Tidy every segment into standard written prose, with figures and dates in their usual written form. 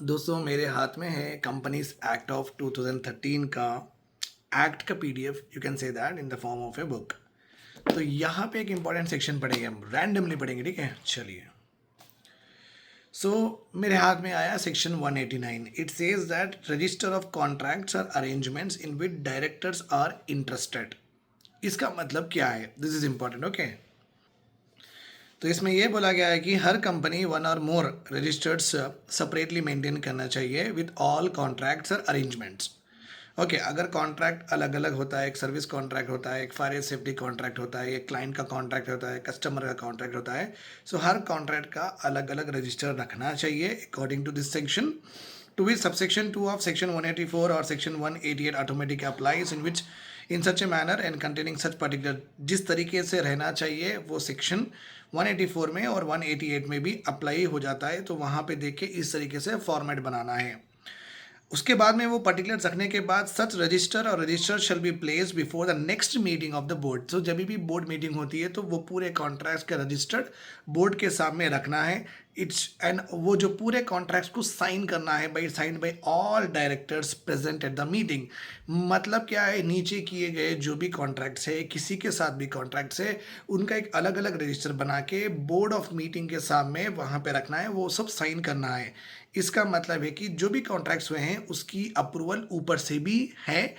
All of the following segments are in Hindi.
दोस्तों मेरे हाथ में है कंपनीज एक्ट ऑफ 2013 का एक्ट का PDF, you can say that in the form of a book. तो यहाँ पे एक इंपॉर्टेंट सेक्शन पढ़ेंगे, हम रैंडमली पढ़ेंगे, ठीक है। चलिए, सो मेरे हाथ में आया section 189। It says that register of contracts or arrangements in which directors are interested. इसका मतलब क्या है, दिस इज इंपॉर्टेंट, ओके। तो इसमें यह बोला गया है कि हर कंपनी वन और मोर रजिस्टर्ड सेपरेटली मेंटेन करना चाहिए with all contracts or arrangements. Okay, अगर कॉन्ट्रैक्ट अलग अलग होता है, एक सर्विस कॉन्ट्रैक्ट होता है, एक फायर सेफ्टी कॉन्ट्रैक्ट होता है, एक क्लाइंट का कॉन्ट्रैक्ट होता है, कस्टमर का कॉन्ट्रैक्ट होता है, सो हर कॉन्ट्रैक्ट का अलग अलग रजिस्टर रखना चाहिए according to this section, to which subsection 2 of section 184 or section 188 automatic applies in which in such a manner and containing such particular, जिस तरीके से रहना चाहिए वो सेक्शन 184 में और 188 में भी अप्लाई हो जाता है। तो वहाँ पे देख के इस तरीके से फॉर्मेट बनाना है। उसके बाद में वो पर्टिकुलर्स रखने के बाद सच रजिस्टर और register shall be place before the next meeting of the board. तो जब भी बोर्ड मीटिंग होती है तो वो पूरे कॉन्ट्रैक्ट्स के रजिस्टर्ड बोर्ड के सामने रखना है। इट्स एंड वो जो पूरे कॉन्ट्रैक्ट्स को साइन करना है by sine by all directors present at the meeting. मतलब क्या है, नीचे किए गए जो भी कॉन्ट्रैक्ट्स है, किसी के साथ भी कॉन्ट्रैक्ट्स है, उनका एक अलग अलग रजिस्टर बना के बोर्ड ऑफ मीटिंग के सामने वहाँ पे रखना है, वो सब साइन करना है। इसका मतलब है कि जो भी कॉन्ट्रैक्ट्स हुए हैं उसकी अप्रूवल ऊपर से भी है,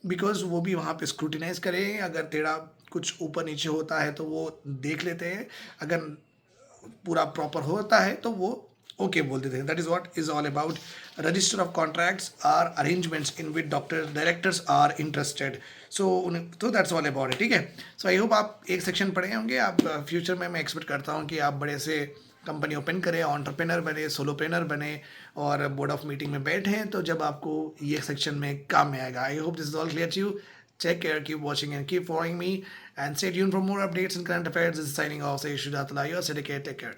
बिकॉज वो भी वहाँ पे स्क्रूटिनाइज करें। अगर टेढ़ा कुछ ऊपर नीचे होता है तो वो देख लेते हैं, अगर पूरा प्रॉपर होता है तो वो ओके बोल देते हैं। That is what is all about register of contracts or arrangements in which directors are interested. तो दैट्स ऑल अबाउट इट, ठीक है। सो आई होप आप एक सेक्शन पढ़े होंगे। आप फ्यूचर में मैं एक्सपेक्ट करता हूँ कि आप बड़े से कंपनी ओपन करें, एंटरप्रेन्योर बने, सोलोप्रेन्योर बने और बोर्ड ऑफ मीटिंग में बैठें, तो जब आपको ये सेक्शन में काम में आएगा। I hope this is all clear to you. Take care, keep watching and keep following me and stay tuned for more updates and current affairs. This is signing off. Say Shudat Layo. Take care.